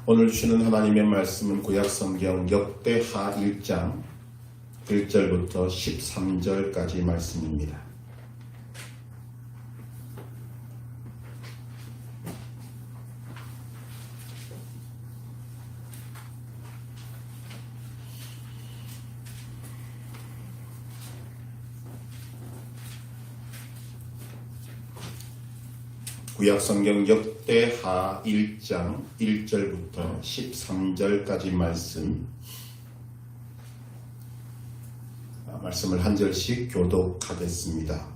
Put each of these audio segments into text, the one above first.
오늘 주시는 하나님의 말씀은 구약성경 역대하 1장 1절부터 13절까지 말씀입니다. 구약성경 역대하 1장 1절부터 13절까지 말씀을 한 절씩 교독하겠습니다.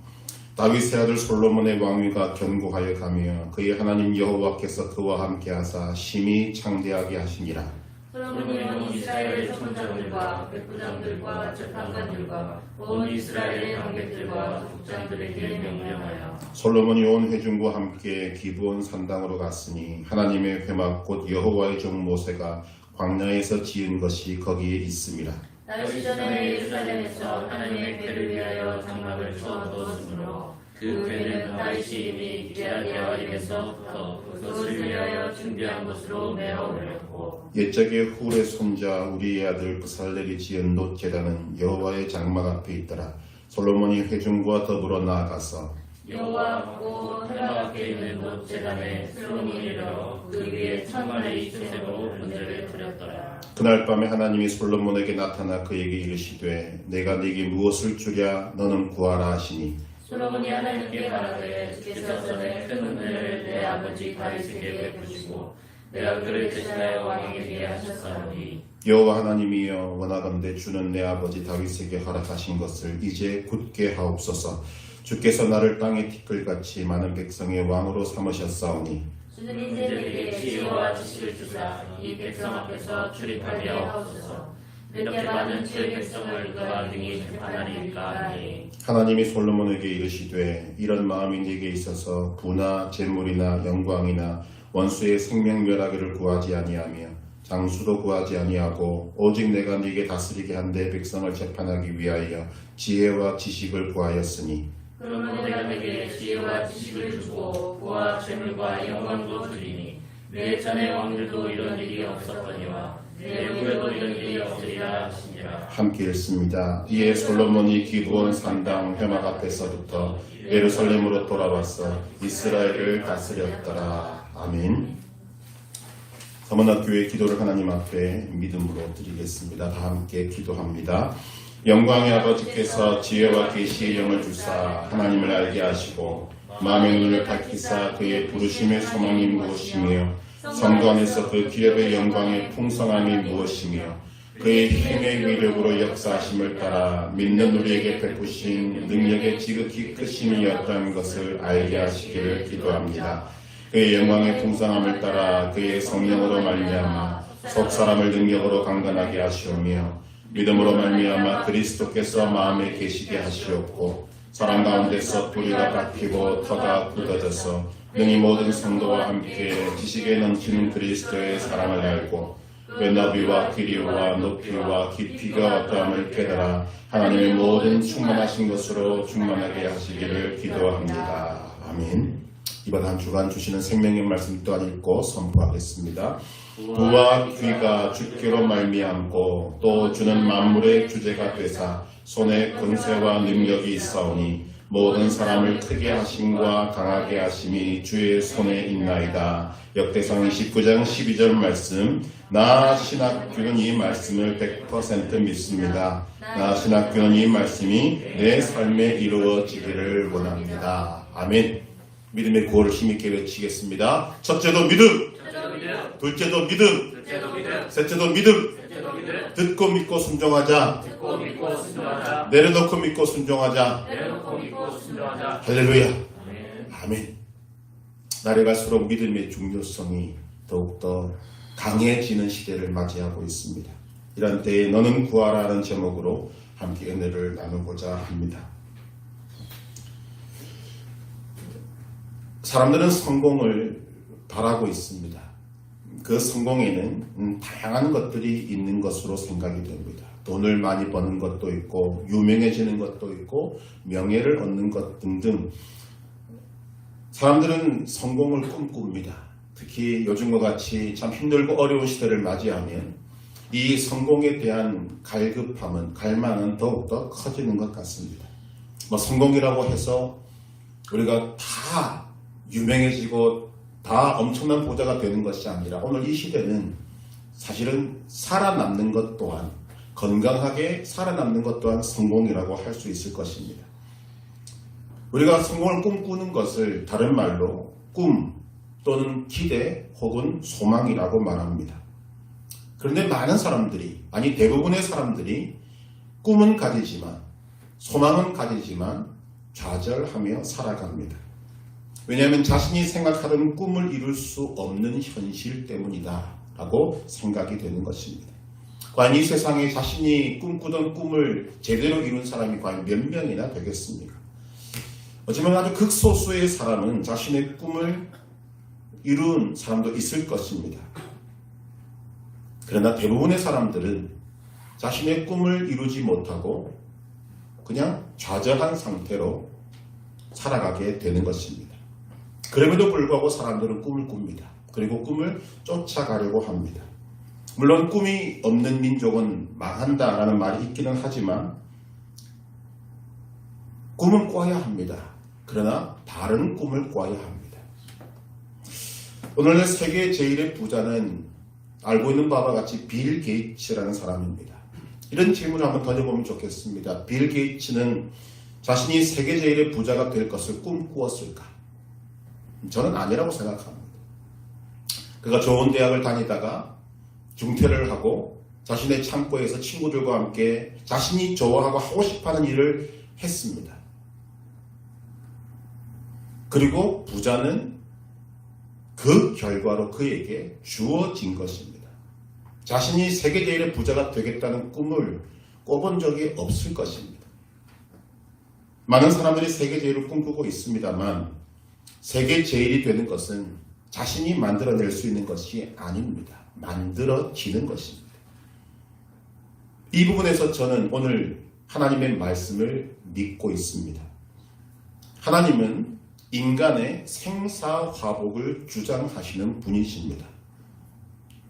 다윗의 아들 솔로몬의 왕위가 견고하여 가며 그의 하나님 여호와께서 그와 함께 하사 심히 창대하게 하시니라. 솔로몬이 온 이스라엘의 총장들과 백부장들과 재판관들과 온 이스라엘의 관객들과 국장들에게 명령하여 솔로몬이 온 회중과 함께 기브온 산당으로 갔으니 하나님의 회막 곧 여호와의 종 모세가 광야에서 지은 것이 거기에 있음이라. 다윗이 전에 예루살렘에서 하나님의 궤를 위하여 장막을 쳐두었으므로 그 궤는 다윗이 이미 기럇야림에서부터 그것을 위하여 준비한 것으로 메어 올렸고 옛적에 훌의 손자 우리의 아들 브살렐이 지은 놋 제단은 여호와의 장막 앞에 있더라. 솔로몬이 회중과 더불어 나아가서 여호와 곧 회막 앞에 있는 놋 제단에 솔로몬이 들어 그 위에 1000마리 수색으로 번제를 드렸더라. 그날 밤에 하나님이 솔로몬에게 나타나 그에게 이르시되 내가 네게 무엇을 주랴 너는 구하라 하시니 솔로몬이 하나님께 말하되 주께서 전에 큰 은혜를 내 아버지 다윗에게 베푸시고 내가 그를 대신하여 왕에게 되게 하셨사오니 여호와 하나님이여 원하건대 주는 내 아버지 다윗에게 허락하신 것을 이제 굳게 하옵소서. 주께서 나를 땅의 티끌같이 많은 백성의 왕으로 삼으셨사오니 주는 이제 내게 지혜와 지식을 주사 이 백성 앞에서 출입하게 하옵소서. 이렇게 많은 주의 백성을 그가 능히 재판하리까 하니 하나님이 솔로몬에게 이르시되 이런 마음이 네게 있어서 부나 재물이나 영광이나 원수의 생명멸하기를 구하지 아니하며 장수도 구하지 아니하고 오직 내가 네게 다스리게 한 내 백성을 재판하기 위하여 지혜와 지식을 구하였으니 그러므로 내가 내게 지혜와 지식을 주고 부와 재물과 영광도 주리니 내 전의 왕들도 이런 일이 없었거니와 내 후에도 이런 일이 없으리라 하시니라. 함께 읽습니다. 이에 솔로몬이 기브온 산당 회막 앞에서부터 예루살렘으로 돌아와서 이스라엘을 다스렸더라. 아멘. 서문학교의 기도를 하나님 앞에 믿음으로 드리겠습니다. 다 함께 기도합니다. 영광의 아버지께서 지혜와 계시의 영을 주사 하나님을 알게 하시고 마음의 눈을 밝히사 그의 부르심의 소망이 무엇이며 성도 안에서 그 기업의 영광의 풍성함이 무엇이며 그의 힘의 위력으로 역사하심을 따라 믿는 우리에게 베푸신 능력의 지극히 크심이 어떠한 것을 알게 하시기를 기도합니다. 그의 영광의 풍성함을 따라 그의 성령으로 말미암아 속사람을 능력으로 강건하게 하시오며 믿음으로 말미암아 그리스도께서 마음에 계시게 하시옵고 사랑 가운데서 뿌리가 박히고 터가 굳어져서 능히 모든 성도와 함께 지식에 넘치는 그리스도의 사랑을 알고 왼너비와 길이와 높이와 깊이가 어떠함을 깨달아 하나님의 모든 충만하신 것으로 충만하게 하시기를 기도합니다. 아멘. 이번 한 주간 주시는 생명의 말씀 또한 읽고 선포하겠습니다. 부와 귀가 주께로 말미암고 또 주는 만물의 주제가 되사 손에 권세와 능력이 있사오니 모든 사람을 크게 하심과 강하게 하심이 주의 손에 있나이다. 역대상 29장 12절 말씀. 나 신학교는 이 말씀을 100% 믿습니다. 나 신학교는 이 말씀이 내 삶에 이루어지기를 원합니다. 아멘. 믿음의 구호를 힘있게 외치겠습니다. 첫째도 믿음, 둘째도 믿음, 셋째도 믿음. 듣고 믿고 순종하자. 내려놓고 믿고 순종하자. 할렐루야. 아멘. 날이 갈수록 믿음의 중요성이 더욱더 강해지는 시대를 맞이하고 있습니다. 이런 때에 너는 구하라는 제목으로 함께 은혜를 나누고자 합니다. 사람들은 성공을 바라고 있습니다. 그 성공에는 다양한 것들이 있는 것으로 생각이 됩니다. 돈을 많이 버는 것도 있고 유명해지는 것도 있고 명예를 얻는 것 등등 사람들은 성공을 꿈꿉니다. 특히 요즘과 같이 참 힘들고 어려운 시대를 맞이하면 이 성공에 대한 갈급함은, 갈망은 더욱더 커지는 것 같습니다. 성공이라고 해서 우리가 다 유명해지고 다 엄청난 부자가 되는 것이 아니라 오늘 이 시대는 사실은 살아남는 것 또한, 건강하게 살아남는 것 또한 성공이라고 할 수 있을 것입니다. 우리가 성공을 꿈꾸는 것을 다른 말로 꿈 또는 기대 혹은 소망이라고 말합니다. 그런데 많은 사람들이, 아니 대부분의 사람들이 꿈은 가지지만, 소망은 가지지만 좌절하며 살아갑니다. 왜냐하면 자신이 생각하던 꿈을 이룰 수 없는 현실 때문이다 라고 생각이 되는 것입니다. 과연 이 세상에 자신이 꿈꾸던 꿈을 제대로 이룬 사람이 과연 몇 명이나 되겠습니까? 어쩌면 아주 극소수의 사람은 자신의 꿈을 이룬 사람도 있을 것입니다. 그러나 대부분의 사람들은 자신의 꿈을 이루지 못하고 그냥 좌절한 상태로 살아가게 되는 것입니다. 그럼에도 불구하고 사람들은 꿈을 꿉니다. 그리고 꿈을 쫓아가려고 합니다. 물론 꿈이 없는 민족은 망한다라는 말이 있기는 하지만 꿈은 꿔야 합니다. 그러나 다른 꿈을 꿔야 합니다. 오늘 세계 제1의 부자는 알고 있는 바와 같이 빌 게이츠라는 사람입니다. 이런 질문을 한번 던져보면 좋겠습니다. 빌 게이츠는 자신이 세계 제1의 부자가 될 것을 꿈꾸었을까? 저는 아니라고 생각합니다. 그가 좋은 대학을 다니다가 중퇴를 하고 자신의 창고에서 친구들과 함께 자신이 좋아하고 하고 싶어하는 일을 했습니다. 그리고 부자는 그 결과로 그에게 주어진 것입니다. 자신이 세계 제1의 부자가 되겠다는 꿈을 꿔본 적이 없을 것입니다. 많은 사람들이 세계 제1을 꿈꾸고 있습니다만 세계 제1이 되는 것은 자신이 만들어낼 수 있는 것이 아닙니다. 만들어지는 것입니다. 이 부분에서 저는 오늘 하나님의 말씀을 믿고 있습니다. 하나님은 인간의 생사화복을 주장하시는 분이십니다.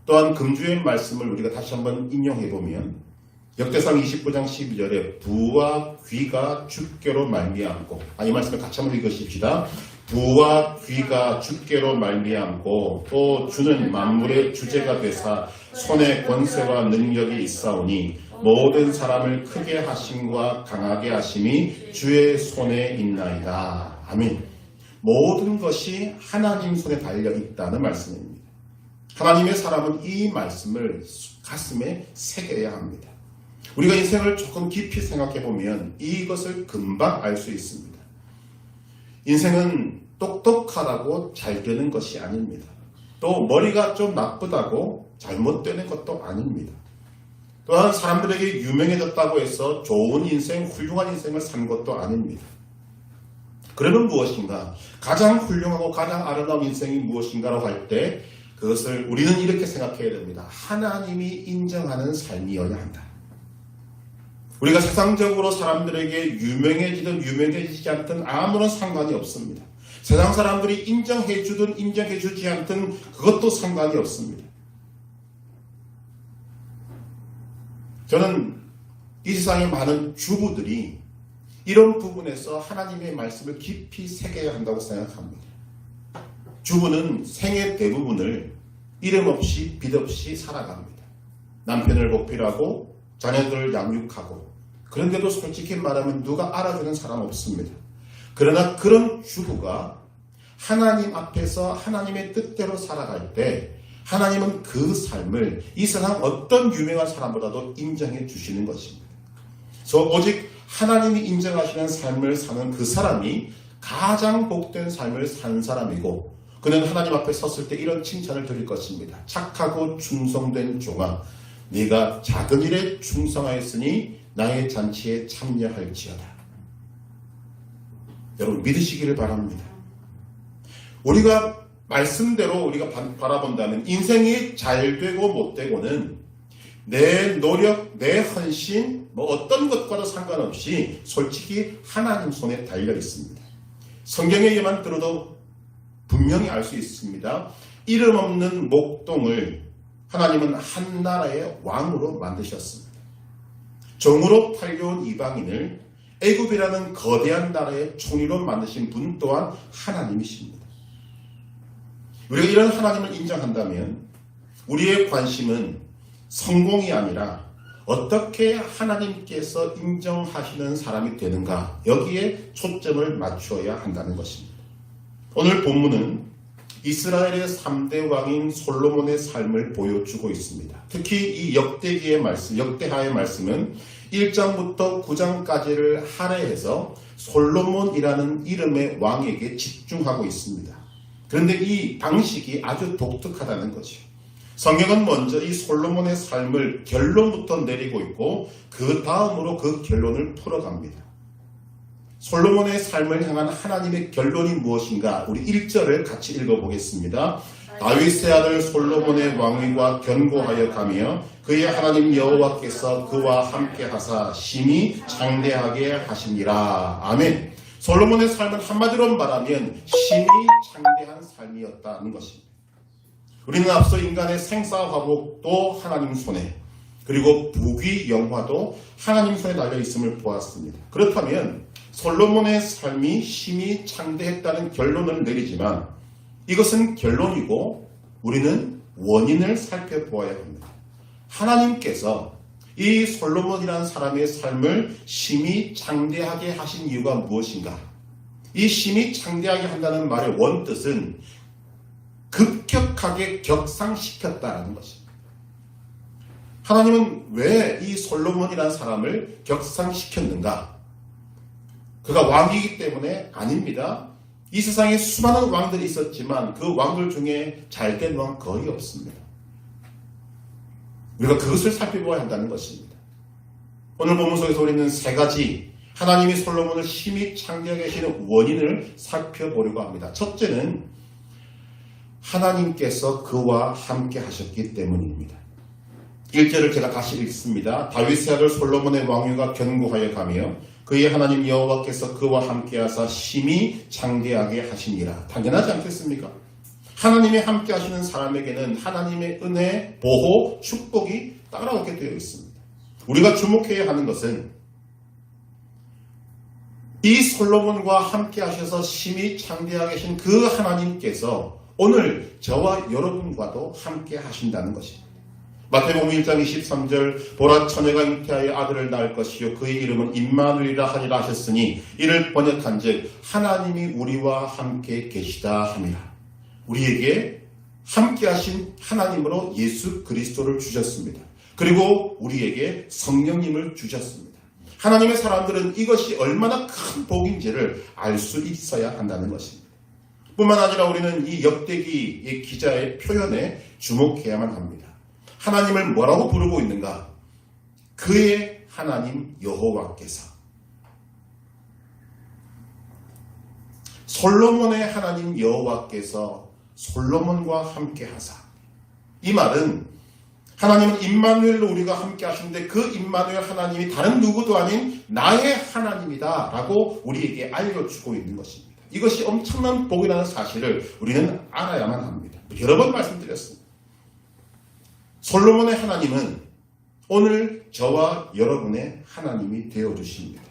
또한 금주의 말씀을 우리가 다시 한번 인용해보면 역대상 29장 12절에 부와 귀가 주께로 말미암고, 이 말씀을 같이 한번 읽으십시다. 부와 귀가 주께로 말미암고 또 주는 만물의 주제가 되사 손에 권세와 능력이 있사오니 모든 사람을 크게 하심과 강하게 하심이 주의 손에 있나이다. 아멘. 모든 것이 하나님 손에 달려 있다는 말씀입니다. 하나님의 사람은 이 말씀을 가슴에 새겨야 합니다. 우리가 인생을 조금 깊이 생각해 보면 이것을 금방 알 수 있습니다. 인생은 똑똑하다고 잘 되는 것이 아닙니다. 또 머리가 좀 나쁘다고 잘못되는 것도 아닙니다. 또한 사람들에게 유명해졌다고 해서 좋은 인생, 훌륭한 인생을 산 것도 아닙니다. 그러면 무엇인가? 가장 훌륭하고 가장 아름다운 인생이 무엇인가라고 할 때 그것을 우리는 이렇게 생각해야 됩니다. 하나님이 인정하는 삶이어야 한다. 우리가 세상적으로 사람들에게 유명해지든 유명해지지 않든 아무런 상관이 없습니다. 세상 사람들이 인정해주든 인정해주지 않든 그것도 상관이 없습니다. 저는 이 세상의 많은 주부들이 이런 부분에서 하나님의 말씀을 깊이 새겨야 한다고 생각합니다. 주부는 생의 대부분을 이름 없이 빚 없이 살아갑니다. 남편을 보필하고 자녀들을 양육하고, 그런데도 솔직히 말하면 누가 알아주는 사람 없습니다. 그러나 그런 주부가 하나님 앞에서 하나님의 뜻대로 살아갈 때 하나님은 그 삶을 이 세상 어떤 유명한 사람보다도 인정해 주시는 것입니다. 그래서 오직 하나님이 인정하시는 삶을 사는 그 사람이 가장 복된 삶을 산 사람이고, 그는 하나님 앞에 섰을 때 이런 칭찬을 드릴 것입니다. 착하고 충성된 종아, 네가 작은 일에 충성하였으니 나의 잔치에 참여할지어다. 여러분 믿으시기를 바랍니다. 우리가 말씀대로 우리가 바라본다면 인생이 잘 되고 못 되고는 내 노력, 내 헌신, 어떤 것과도 상관없이 솔직히 하나님 손에 달려 있습니다. 성경의 예만 들어도 분명히 알 수 있습니다. 이름 없는 목동을 하나님은 한 나라의 왕으로 만드셨습니다. 종으로 팔려온 이방인을 애굽이라는 거대한 나라의 총리로 만드신 분 또한 하나님이십니다. 우리가 이런 하나님을 인정한다면 우리의 관심은 성공이 아니라 어떻게 하나님께서 인정하시는 사람이 되는가, 여기에 초점을 맞추어야 한다는 것입니다. 오늘 본문은 이스라엘의 3대 왕인 솔로몬의 삶을 보여주고 있습니다. 특히 이 역대기의 말씀, 역대하의 말씀은 1장부터 9장까지를 할애해서 솔로몬이라는 이름의 왕에게 집중하고 있습니다. 그런데 이 방식이 아주 독특하다는 거죠. 성경은 먼저 이 솔로몬의 삶을 결론부터 내리고 있고 그 다음으로 그 결론을 풀어갑니다. 솔로몬의 삶을 향한 하나님의 결론이 무엇인가? 우리 1절을 같이 읽어보겠습니다. 다윗의 아들 솔로몬의 왕위가 견고하여 가며 그의 하나님 여호와께서 그와 함께 하사 심히 장대하게 하시니라. 아멘. 솔로몬의 삶은 한마디로 말하면 심히 장대한 삶이었다는 것입니다. 우리는 앞서 인간의 생사화복도 하나님 손에, 그리고 부귀 영화도 하나님 손에 달려있음을 보았습니다. 그렇다면 솔로몬의 삶이 심히 창대했다는 결론을 내리지만 이것은 결론이고 우리는 원인을 살펴보아야 합니다. 하나님께서 이 솔로몬이라는 사람의 삶을 심히 창대하게 하신 이유가 무엇인가? 이 심히 창대하게 한다는 말의 원뜻은 급격하게 격상시켰다는 것입니다. 하나님은 왜 이 솔로몬이라는 사람을 격상시켰는가? 그가 왕이기 때문에 아닙니다. 이 세상에 수많은 왕들이 있었지만 그 왕들 중에 잘된 왕 거의 없습니다. 우리가 그것을 살펴보아야 한다는 것입니다. 오늘 본문 속에서 우리는 세 가지 하나님이 솔로몬을 심히 창대하게 하시는 원인을 살펴보려고 합니다. 첫째는 하나님께서 그와 함께 하셨기 때문입니다. 1절을 제가 다시 읽습니다. 다윗의 아들 솔로몬의 왕위가 견고하여 가며 그의 하나님 여호와께서 그와 함께 하사 심히 장대하게 하시니라. 당연하지 않겠습니까? 하나님이 함께 하시는 사람에게는 하나님의 은혜, 보호, 축복이 따라오게 되어 있습니다. 우리가 주목해야 하는 것은 이 솔로몬과 함께 하셔서 심히 장대하게 하신 그 하나님께서 오늘 저와 여러분과도 함께 하신다는 것입니다. 마태복음 1장 23절 보라 처녀가 잉태하여 아들을 낳을 것이요 그의 이름은 임마누엘이라 하리라 하셨으니 이를 번역한즉 하나님이 우리와 함께 계시다 함이라. 우리에게 함께 하신 하나님으로 예수 그리스도를 주셨습니다. 그리고 우리에게 성령님을 주셨습니다. 하나님의 사람들은 이것이 얼마나 큰 복인지를 알 수 있어야 한다는 것입니다. 뿐만 아니라 우리는 이 역대기의 기자의 표현에 주목해야만 합니다. 하나님을 뭐라고 부르고 있는가? 그의 하나님 여호와께서. 솔로몬의 하나님 여호와께서 솔로몬과 함께 하사. 이 말은 하나님은 임마누엘로 우리가 함께 하시는데 그 임마누엘 하나님이 다른 누구도 아닌 나의 하나님이다 라고 우리에게 알려주고 있는 것입니다. 이것이 엄청난 복이라는 사실을 우리는 알아야만 합니다. 여러 번 말씀드렸습니다. 솔로몬의 하나님은 오늘 저와 여러분의 하나님이 되어주십니다.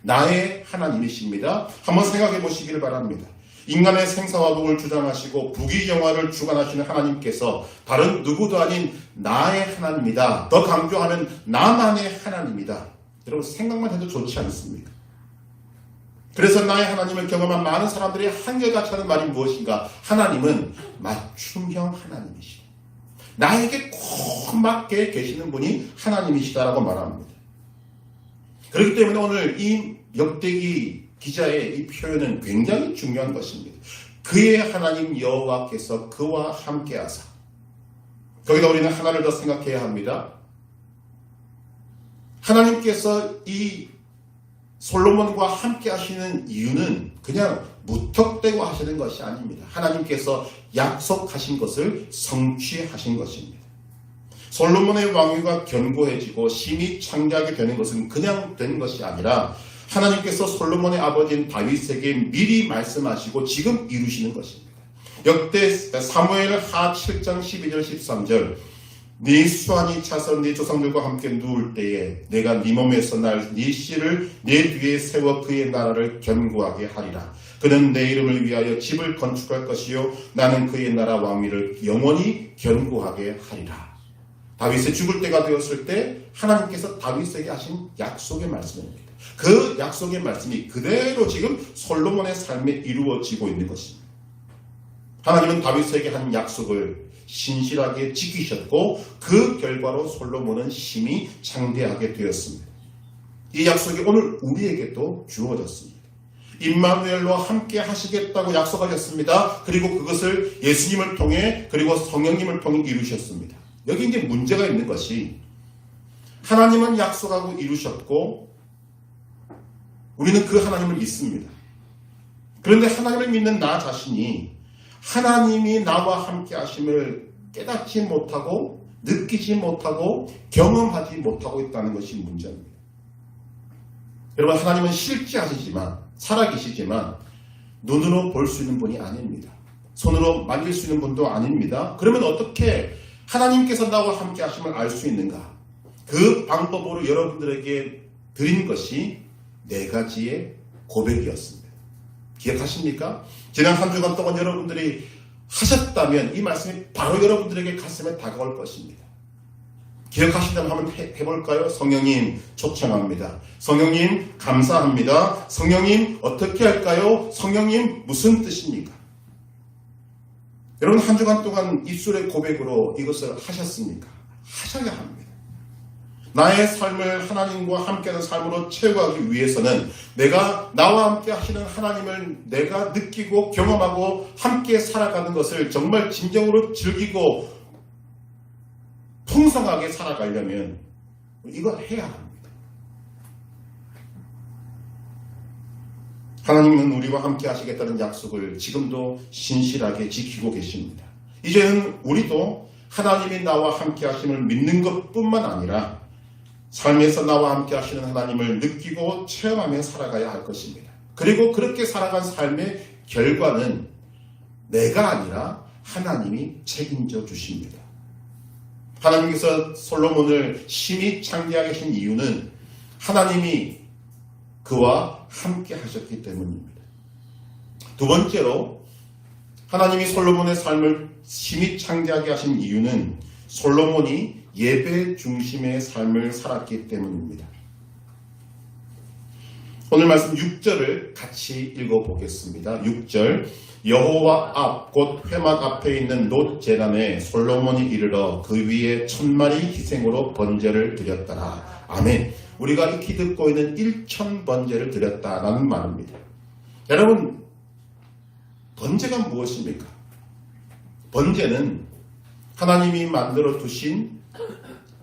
나의 하나님이십니다. 한번 생각해 보시기를 바랍니다. 인간의 생사화복을 주장하시고 부귀영화를 주관하시는 하나님께서 다른 누구도 아닌 나의 하나님이다. 더 강조하면 나만의 하나님이다. 여러분 생각만 해도 좋지 않습니까? 그래서 나의 하나님을 경험한 많은 사람들이 한결같이 하는 말이 무엇인가? 하나님은 맞춤형 하나님이시다. 나에게 꼭 맞게 계시는 분이 하나님이시다라고 말합니다. 그렇기 때문에 오늘 이 역대기 기자의 이 표현은 굉장히 중요한 것입니다. 그의 하나님 여호와께서 그와 함께 하사. 거기다 우리는 하나를 더 생각해야 합니다. 하나님께서 이 솔로몬과 함께 하시는 이유는 그냥 무턱대고 하시는 것이 아닙니다. 하나님께서 약속하신 것을 성취하신 것입니다. 솔로몬의 왕위가 견고해지고 심히 창대하게 되는 것은 그냥 된 것이 아니라 하나님께서 솔로몬의 아버지인 다윗에게 미리 말씀하시고 지금 이루시는 것입니다. 역대 사무엘 하 7장 12절 13절 네 수완이 차서 네 조상들과 함께 누울 때에 내가 네 몸에서 날 네 씨를 내 뒤에 세워 그의 나라를 견고하게 하리라. 그는 내 이름을 위하여 집을 건축할 것이요 나는 그의 나라 왕위를 영원히 견고하게 하리라. 다윗이 죽을 때가 되었을 때 하나님께서 다윗에게 하신 약속의 말씀입니다. 그 약속의 말씀이 그대로 지금 솔로몬의 삶에 이루어지고 있는 것입니다. 하나님은 다윗에게 한 약속을 신실하게 지키셨고 그 결과로 솔로몬은 심히 창대하게 되었습니다. 이 약속이 오늘 우리에게도 주어졌습니다. 임마누엘과 함께 하시겠다고 약속하셨습니다. 그리고 그것을 예수님을 통해 그리고 성령님을 통해 이루셨습니다. 여기 이제 문제가 있는 것이 하나님은 약속하고 이루셨고 우리는 그 하나님을 믿습니다. 그런데 하나님을 믿는 나 자신이 하나님이 나와 함께 하심을 깨닫지 못하고 느끼지 못하고 경험하지 못하고 있다는 것이 문제입니다. 여러분, 하나님은 실제하시지만 살아계시지만 눈으로 볼 수 있는 분이 아닙니다. 손으로 만질 수 있는 분도 아닙니다. 그러면 어떻게 하나님께서 나와 함께 하심을 알 수 있는가? 그 방법으로 여러분들에게 드린 것이 4가지의 고백이었습니다. 기억하십니까? 지난 한 주간 동안 여러분들이 하셨다면 이 말씀이 바로 여러분들에게 가슴에 다가올 것입니다. 기억하신다면 한번 해볼까요? 성령님 초청합니다. 성령님 감사합니다. 성령님 어떻게 할까요? 성령님 무슨 뜻입니까? 여러분, 한 주간 동안 입술의 고백으로 이것을 하셨습니까? 하셔야 합니다. 나의 삶을 하나님과 함께하는 삶으로 채워가기 위해서는 내가 나와 함께 하시는 하나님을 내가 느끼고 경험하고 함께 살아가는 것을 정말 진정으로 즐기고 풍성하게 살아가려면 이걸 해야 합니다. 하나님은 우리와 함께 하시겠다는 약속을 지금도 신실하게 지키고 계십니다. 이제는 우리도 하나님이 나와 함께 하심을 믿는 것뿐만 아니라 삶에서 나와 함께 하시는 하나님을 느끼고 체험하며 살아가야 할 것입니다. 그리고 그렇게 살아간 삶의 결과는 내가 아니라 하나님이 책임져 주십니다. 하나님께서 솔로몬을 심히 창대하게 하신 이유는 하나님이 그와 함께 하셨기 때문입니다. 두 번째로 하나님이 솔로몬의 삶을 심히 창대하게 하신 이유는 솔로몬이 예배 중심의 삶을 살았기 때문입니다. 오늘 말씀 6절을 같이 읽어보겠습니다. 6절 여호와 앞 곧 회막 앞에 있는 놋 제단에 솔로몬이 이르러 그 위에 1000마리 희생으로 번제를 드렸더라. 아멘. 우리가 익히 듣고 있는 1000번제를 드렸다라는 말입니다. 여러분, 번제가 무엇입니까? 번제는 하나님이 만들어 두신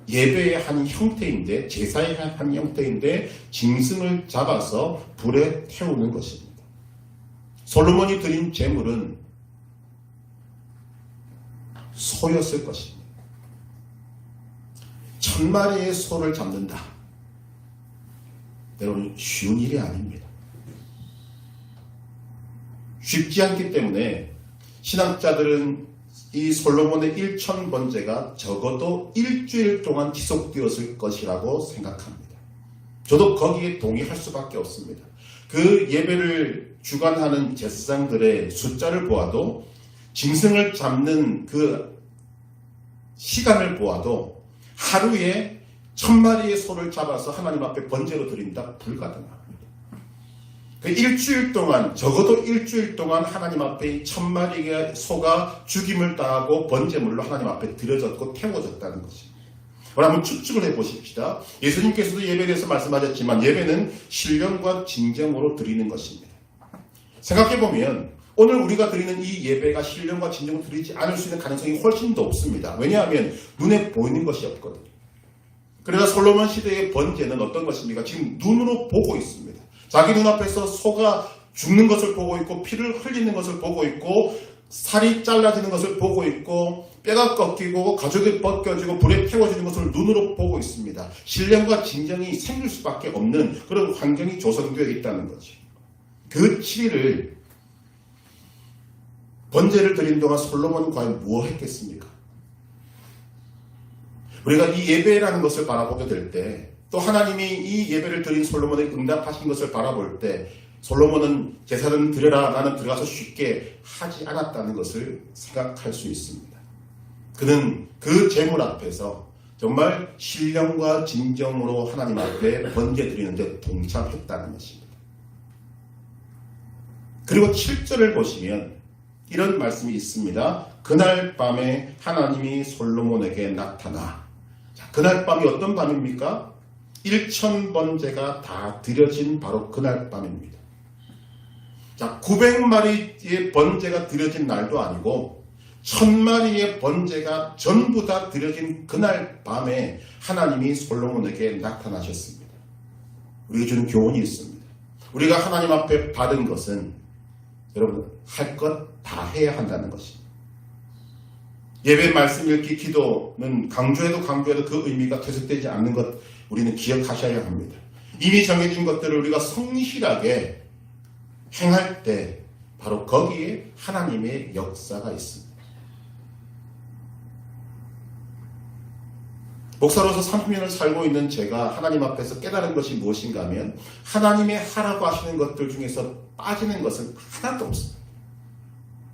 예배의 한 형태인데, 제사의 한 형태인데 짐승을 잡아서 불에 태우는 것입니다. 솔로몬이 드린 제물은 소였을 것입니다. 1000마리의 소를 잡는다. 여러분, 쉬운 일이 아닙니다. 쉽지 않기 때문에 신학자들은 이 솔로몬의 1000번제가 적어도 일주일 동안 지속되었을 것이라고 생각합니다. 저도 거기에 동의할 수밖에 없습니다. 그 예배를 주관하는 제사장들의 숫자를 보아도 짐승을 잡는 그 시간을 보아도 하루에 1000마리의 소를 잡아서 하나님 앞에 번제로 드린다? 불가능합니다. 그 일주일 동안, 적어도 일주일 동안 하나님 앞에 1000마리의 소가 죽임을 당하고 번제물로 하나님 앞에 드려졌고 태워졌다는 것입니다. 한번 추측을 해보십시다. 예수님께서도 예배에 대해서 말씀하셨지만 예배는 신령과 진정으로 드리는 것입니다. 생각해보면 오늘 우리가 드리는 이 예배가 신령과 진정으로 드리지 않을 수 있는 가능성이 훨씬 더 없습니다. 왜냐하면 눈에 보이는 것이 없거든요. 그러나 솔로몬 시대의 번제는 어떤 것입니까? 지금 눈으로 보고 있습니다. 자기 눈앞에서 소가 죽는 것을 보고 있고 피를 흘리는 것을 보고 있고 살이 잘라지는 것을 보고 있고 뼈가 꺾이고 가죽이 벗겨지고 불에 태워지는 것을 눈으로 보고 있습니다. 신령과 진정이 생길 수밖에 없는 그런 환경이 조성되어 있다는 거죠. 그 7일을 번제를 드린 동안 솔로몬은 과연 무엇 했겠습니까? 우리가 이 예배라는 것을 바라보게 될 때, 또 하나님이 이 예배를 드린 솔로몬의 응답하신 것을 바라볼 때, 솔로몬은 제사는 드려라, 나는 들어가서 쉽게 하지 않았다는 것을 생각할 수 있습니다. 그는 그 제물 앞에서 정말 신령과 진정으로 하나님 앞에 번제 드리는데 동참했다는 것입니다. 그리고 7절을 보시면 이런 말씀이 있습니다. 그날 밤에 하나님이 솔로몬에게 나타나. 자, 그날 밤이 어떤 밤입니까? 1000번제가 다 드려진 바로 그날 밤입니다. 자, 900마리의 번제가 드려진 날도 아니고 1000마리의 번제가 전부 다 드려진 그날 밤에 하나님이 솔로몬에게 나타나셨습니다. 우리에게 주는 교훈이 있습니다. 우리가 하나님 앞에 받은 것은 여러분 할 것 다 해야 한다는 것입니다. 예배 말씀 읽기 기도는 강조해도 그 의미가 퇴색되지 않는 것 우리는 기억하셔야 합니다. 이미 정해진 것들을 우리가 성실하게 행할 때 바로 거기에 하나님의 역사가 있습니다. 목사로서 30년을 살고 있는 제가 하나님 앞에서 깨달은 것이 무엇인가 하면 하나님의 하라고 하시는 것들 중에서 빠지는 것은 하나도 없습니다.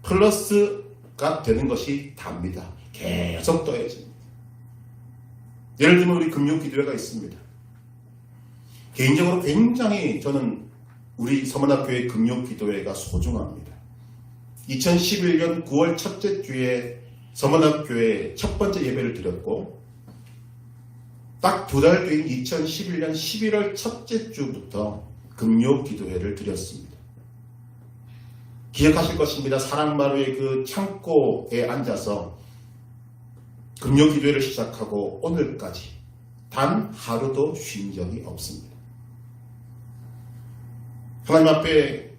플러스가 되는 것이 답니다. 계속 더해집니다. 예를 들면 우리 금요기도회가 있습니다. 개인적으로 굉장히 저는 우리 서문학교의 금요기도회가 소중합니다. 2011년 9월 첫째 주에 서문학교에 첫 번째 예배를 드렸고 딱 2달 뒤인 2011년 11월 첫째 주부터 금요기도회를 드렸습니다. 기억하실 것입니다. 사랑마루의 그 창고에 앉아서 금요기도회를 시작하고 오늘까지 단 하루도 쉰 적이 없습니다. 하나님 앞에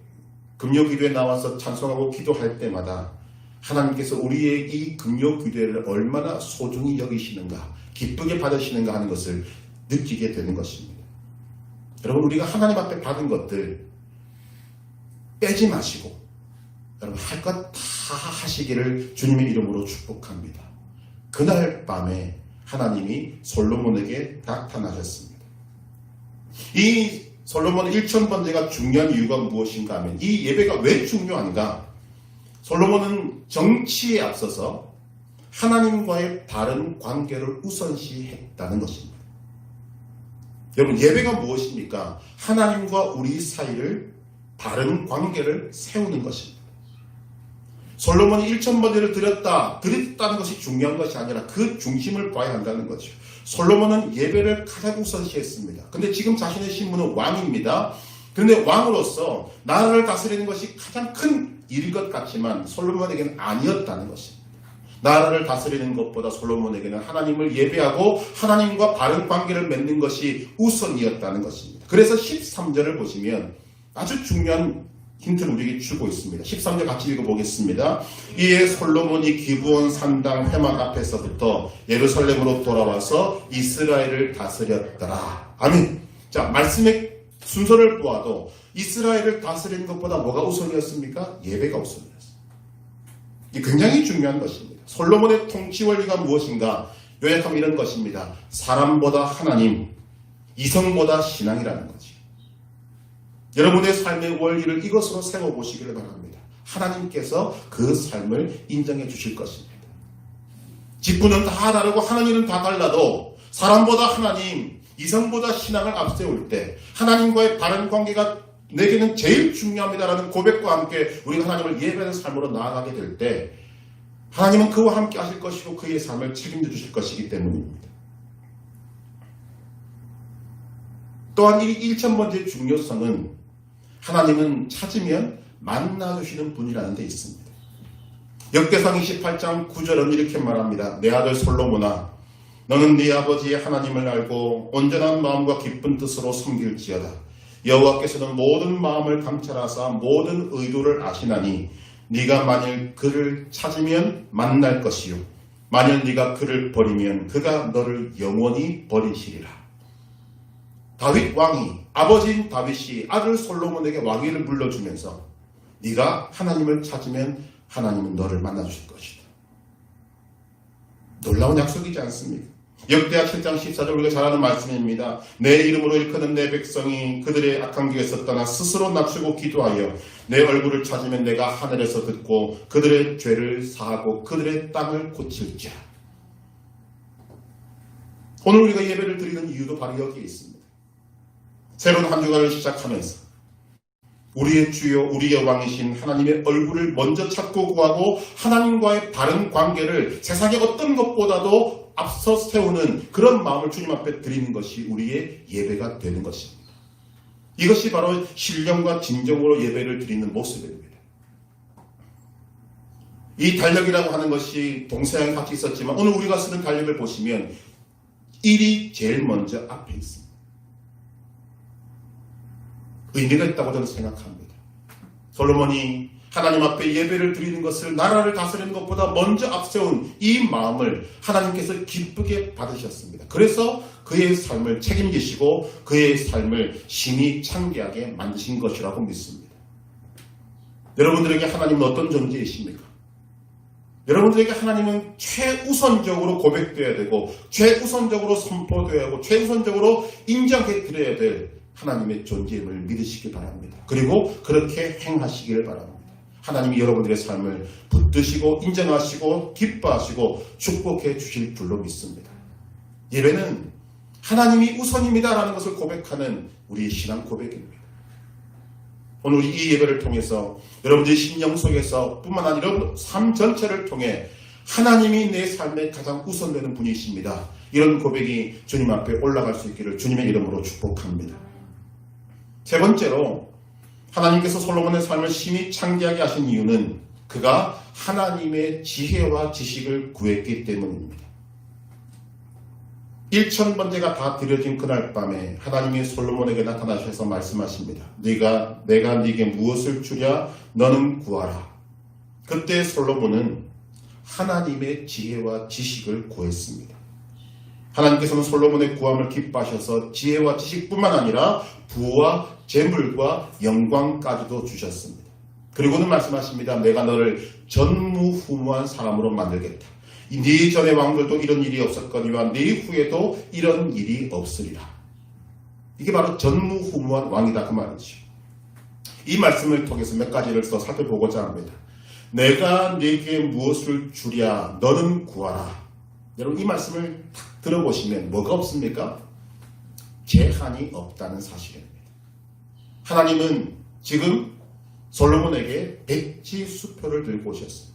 금요기도에 나와서 찬송하고 기도할 때마다 하나님께서 우리의 이 금요기도회를 얼마나 소중히 여기시는가, 기쁘게 받으시는가 하는 것을 느끼게 되는 것입니다. 여러분, 우리가 하나님 앞에 받은 것들 빼지 마시고 여러분 할 것 다 하시기를 주님의 이름으로 축복합니다. 그날 밤에 하나님이 솔로몬에게 나타나셨습니다. 이 솔로몬의 1000번제가 중요한 이유가 무엇인가 하면 이 예배가 왜 중요한가? 솔로몬은 정치에 앞서서 하나님과의 바른 관계를 우선시했다는 것입니다. 여러분, 예배가 무엇입니까? 하나님과 우리 사이를 바른 관계를 세우는 것입니다. 솔로몬이 1000번제를 드렸다는 것이 중요한 것이 아니라 그 중심을 봐야 한다는 거죠. 솔로몬은 예배를 가장 우선시했습니다. 근데 지금 자신의 신분은 왕입니다. 그런데 왕으로서 나라를 다스리는 것이 가장 큰 일일 것 같지만 솔로몬에게는 아니었다는 것입니다. 나라를 다스리는 것보다 솔로몬에게는 하나님을 예배하고 하나님과 바른 관계를 맺는 것이 우선이었다는 것입니다. 그래서 13절을 보시면 아주 중요한 힌트를 우리에게 주고 있습니다. 13절 같이 읽어보겠습니다. 이에 솔로몬이 기브온 산당 회막 앞에서부터 예루살렘으로 돌아와서 이스라엘을 다스렸더라. 아멘. 자, 말씀의 순서를 보아도 이스라엘을 다스리는 것보다 뭐가 우선이었습니까? 예배가 우선이었습니다. 이게 굉장히 중요한 것입니다. 솔로몬의 통치 원리가 무엇인가? 요약하면 이런 것입니다. 사람보다 하나님, 이성보다 신앙이라는 거죠. 여러분의 삶의 원리를 이것으로 세워보시기를 바랍니다. 하나님께서 그 삶을 인정해 주실 것입니다. 직분은 다 다르고 하나님은 다 달라도 사람보다 하나님, 이성보다 신앙을 앞세울 때 하나님과의 바른 관계가 내게는 제일 중요합니다라는 고백과 함께 우리가 하나님을 예배하는 삶으로 나아가게 될 때 하나님은 그와 함께 하실 것이고 그의 삶을 책임져 주실 것이기 때문입니다. 또한 이 1000번제의 중요성은 하나님은 찾으면 만나주시는 분이라는 데 있습니다. 역대상 28장 9절은 이렇게 말합니다. 내 아들 솔로몬아, 너는 네 아버지의 하나님을 알고 온전한 마음과 기쁜 뜻으로 섬길지어다. 여호와께서는 모든 마음을 감찰하사 모든 의도를 아시나니 네가 만일 그를 찾으면 만날 것이요 만일 네가 그를 버리면 그가 너를 영원히 버리시리라. 다윗 왕이, 아버지인 다윗이 아들 솔로몬에게 왕위를 물려주면서 네가 하나님을 찾으면 하나님은 너를 만나주실 것이다. 놀라운 약속이지 않습니까? 역대하 7장 14절 우리가 잘 아는 말씀입니다. 내 이름으로 일컫는 내 백성이 그들의 악한 길에서 떠나 스스로 낮추고 기도하여 내 얼굴을 찾으면 내가 하늘에서 듣고 그들의 죄를 사하고 그들의 땅을 고칠지라. 오늘 우리가 예배를 드리는 이유도 바로 여기에 있습니다. 새로운 한 주간을 시작하면서 우리의 주요 우리의 왕이신 하나님의 얼굴을 먼저 찾고 구하고 하나님과의 바른 관계를 세상의 어떤 것보다도 앞서 세우는 그런 마음을 주님 앞에 드리는 것이 우리의 예배가 되는 것입니다. 이것이 바로 신령과 진정으로 예배를 드리는 모습입니다. 이 달력이라고 하는 것이 동서양이 같이 있었지만 오늘 우리가 쓰는 달력을 보시면 1이 제일 먼저 앞에 있습니다. 의미가 있다고 저는 생각합니다. 솔로몬이 하나님 앞에 예배를 드리는 것을 나라를 다스리는 것보다 먼저 앞세운 이 마음을 하나님께서 기쁘게 받으셨습니다. 그래서 그의 삶을 책임지시고 그의 삶을 신이 창대하게 만드신 것이라고 믿습니다. 여러분들에게 하나님은 어떤 존재이십니까? 여러분들에게 하나님은 최우선적으로 고백되어야 되고 최우선적으로 선포되어야 하고 최우선적으로 인정해 드려야 될 하나님의 존재임을 믿으시기 바랍니다. 그리고 그렇게 행하시기를 바랍니다. 하나님이 여러분들의 삶을 붙드시고 인정하시고 기뻐하시고 축복해 주실 줄로 믿습니다. 예배는 하나님이 우선입니다라는 것을 고백하는 우리의 신앙 고백입니다. 오늘 이 예배를 통해서 여러분들의 심령 속에서 뿐만 아니라 여러분 삶 전체를 통해 하나님이 내 삶의 가장 우선되는 분이십니다. 이런 고백이 주님 앞에 올라갈 수 있기를 주님의 이름으로 축복합니다. 세 번째로 하나님께서 솔로몬의 삶을 심히 창대하게 하신 이유는 그가 하나님의 지혜와 지식을 구했기 때문입니다. 1000번제가 다 드려진 그날 밤에 하나님이 솔로몬에게 나타나셔서 말씀하십니다. 내가 네게 무엇을 주랴 너는 구하라. 그때 솔로몬은 하나님의 지혜와 지식을 구했습니다. 하나님께서는 솔로몬의 구함을 기뻐하셔서 지혜와 지식뿐만 아니라 부와 재물과 영광까지도 주셨습니다. 그리고는 말씀하십니다. 내가 너를 전무후무한 사람으로 만들겠다. 네 전의 왕들도 이런 일이 없었거니와 네 후에도 이런 일이 없으리라. 이게 바로 전무후무한 왕이다 그 말이죠. 이 말씀을 통해서 몇 가지를 더 살펴보고자 합니다. 내가 네게 무엇을 주랴 너는 구하라. 여러분 이 말씀을 딱 들어보시면 뭐가 없습니까? 제한이 없다는 사실입니다. 하나님은 지금 솔로몬에게 백지 수표를 들고 오셨습니다.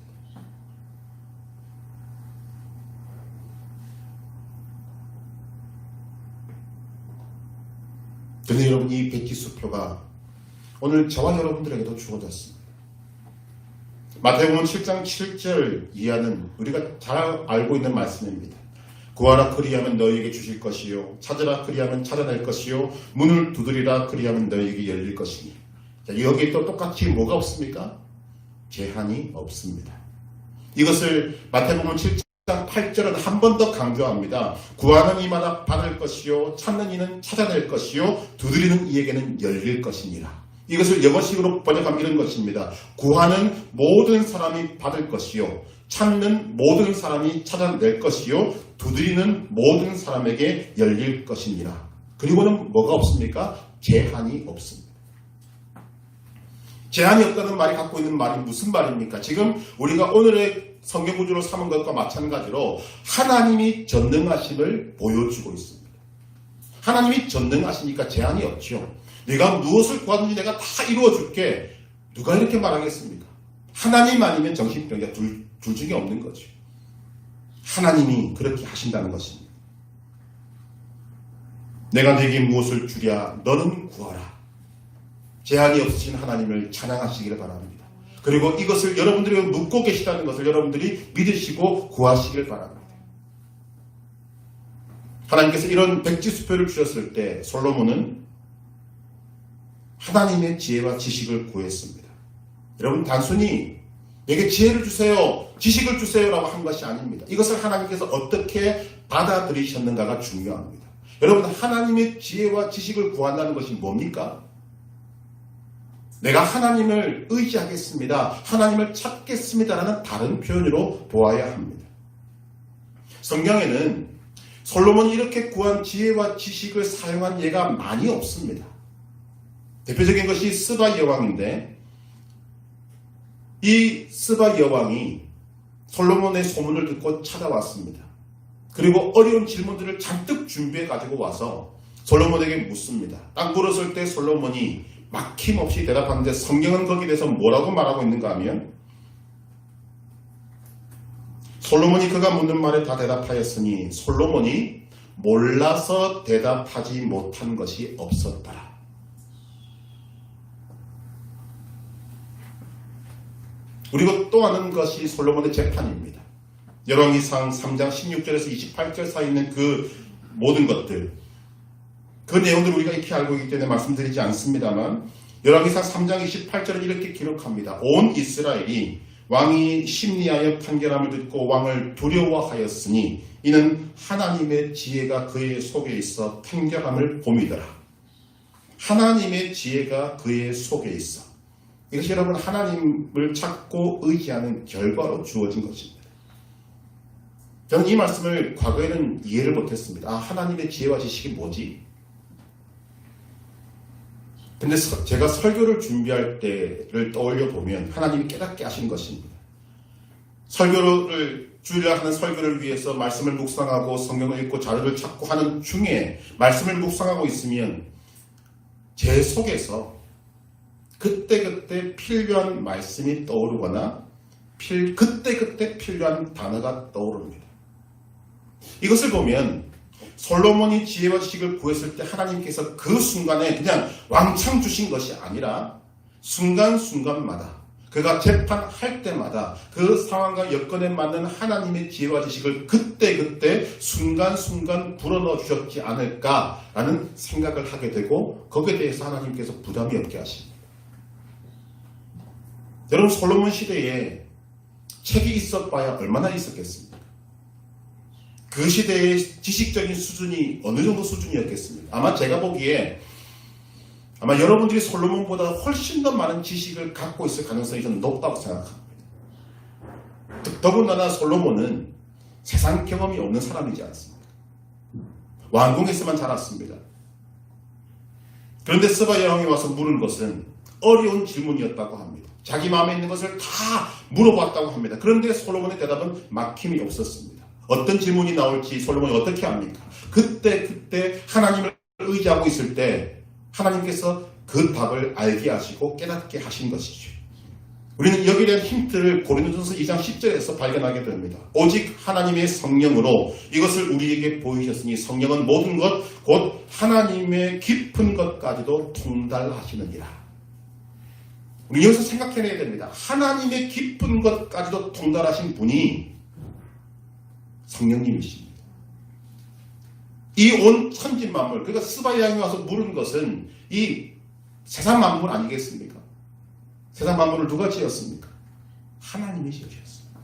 그런데 여러분 이 백지 수표가 오늘 저와 여러분들에게도 주어졌습니다. 마태복음 7장 7절 이하는 우리가 잘 알고 있는 말씀입니다. 구하라 그리하면 너희에게 주실 것이요 찾으라 그리하면 찾아낼 것이요 문을 두드리라 그리하면 너희에게 열릴 것이니. 자, 여기에 또 똑같이 뭐가 없습니까? 제한이 없습니다. 이것을 마태복음 7장 8절은 한 번 더 강조합니다. 구하는 이마다 받을 것이요 찾는 이는 찾아낼 것이요 두드리는 이에게는 열릴 것이니라. 이것을 영어식으로 번역하면 이런 것입니다. 구하는 모든 사람이 받을 것이요 찾는 모든 사람이 찾아낼 것이요 두드리는 모든 사람에게 열릴 것이니라. 그리고는 뭐가 없습니까? 제한이 없습니다. 제한이 없다는 말이 갖고 있는 말이 무슨 말입니까? 지금 우리가 오늘의 성경 구조로 삼은 것과 마찬가지로 하나님이 전능하심을 보여주고 있습니다. 하나님이 전능하시니까 제한이 없죠. 내가 무엇을 구하든지 내가 다 이루어줄게. 누가 이렇게 말하겠습니까? 하나님 아니면 정신병자 둘 중에 없는 거죠. 하나님이 그렇게 하신다는 것입니다. 내가 네게 무엇을 주랴 너는 구하라. 제한이 없으신 하나님을 찬양하시기를 바랍니다. 그리고 이것을 여러분들이 묻고 계시다는 것을 여러분들이 믿으시고 구하시길 바랍니다. 하나님께서 이런 백지수표를 주셨을 때 솔로몬은 하나님의 지혜와 지식을 구했습니다. 여러분 단순히 내게 지혜를 주세요, 지식을 주세요라고 한 것이 아닙니다. 이것을 하나님께서 어떻게 받아들이셨는가가 중요합니다. 여러분 하나님의 지혜와 지식을 구한다는 것이 뭡니까? 내가 하나님을 의지하겠습니다. 하나님을 찾겠습니다라는 다른 표현으로 보아야 합니다. 성경에는 솔로몬이 이렇게 구한 지혜와 지식을 사용한 예가 많이 없습니다. 대표적인 것이 스바 여왕인데 이 스바 여왕이 솔로몬의 소문을 듣고 찾아왔습니다. 그리고 어려운 질문들을 잔뜩 준비해 가지고 와서 솔로몬에게 묻습니다. 딱 물었을 때 솔로몬이 막힘없이 대답하는데 성경은 거기에 대해서 뭐라고 말하고 있는가 하면 솔로몬이 그가 묻는 말에 다 대답하였으니 솔로몬이 몰라서 대답하지 못한 것이 없었더라. 그리고 또 하는 것이 솔로몬의 재판입니다. 열왕기상 3장 16절에서 28절 사이에 있는 그 모든 것들, 그 내용들 우리가 익히 알고 있기 때문에 말씀드리지 않습니다만 열왕기상 3장 28절은 이렇게 기록합니다. 온 이스라엘이 왕이 심리하여 판결함을 듣고 왕을 두려워하였으니 이는 하나님의 지혜가 그의 속에 있어 판결함을 봄이더라. 하나님의 지혜가 그의 속에 있어. 이것이 여러분 하나님을 찾고 의지하는 결과로 주어진 것입니다. 저는 이 말씀을 과거에는 이해를 못했습니다. 하나님의 지혜와 지식이 뭐지? 근데 제가 설교를 준비할 때를 떠올려 보면 하나님이 깨닫게 하신 것입니다. 주일날 하는 설교를 위해서 말씀을 묵상하고 성경을 읽고 자료를 찾고 하는 중에 말씀을 묵상하고 있으면 제 속에서 그때그때 필요한 말씀이 떠오르거나 그때그때 필요한 단어가 떠오릅니다. 이것을 보면 솔로몬이 지혜와 지식을 구했을 때 하나님께서 그 순간에 그냥 왕창 주신 것이 아니라 순간순간마다 그가 재판할 때마다 그 상황과 여건에 맞는 하나님의 지혜와 지식을 그때그때 순간순간 불어넣어 주셨지 않을까라는 생각을 하게 되고 거기에 대해서 하나님께서 부담이 없게 하십니다. 여러분 솔로몬 시대에 책이 있었봐야 얼마나 있었겠습니까? 그 시대의 지식적인 수준이 어느 정도 수준이었겠습니까? 아마 제가 보기에 아마 여러분들이 솔로몬보다 훨씬 더 많은 지식을 갖고 있을 가능성이 저는 높다고 생각합니다. 더군다나 솔로몬은 세상 경험이 없는 사람이지 않습니까? 왕궁에서만 자랐습니다. 그런데 스바 여왕이 와서 물은 것은 어려운 질문이었다고 합니다. 자기 마음에 있는 것을 다 물어봤다고 합니다. 그런데 솔로몬의 대답은 막힘이 없었습니다. 어떤 질문이 나올지 솔로몬이 어떻게 합니까? 그때 하나님을 의지하고 있을 때 하나님께서 그 답을 알게 하시고 깨닫게 하신 것이죠. 우리는 여기에 대한 힌트를 고린도전서 2장 10절에서 발견하게 됩니다. 오직 하나님의 성령으로 이것을 우리에게 보이셨으니 성령은 모든 것 곧 하나님의 깊은 것까지도 통달하시느니라. 우리 여기서 생각해내야 됩니다. 하나님의 깊은 것까지도 통달하신 분이 성령님이십니다. 이 온 천지 만물, 그러니까 스바 여왕이 와서 물은 것은 이 세상 만물 아니겠습니까? 세상 만물을 누가 지었습니까? 하나님이 지으셨습니다.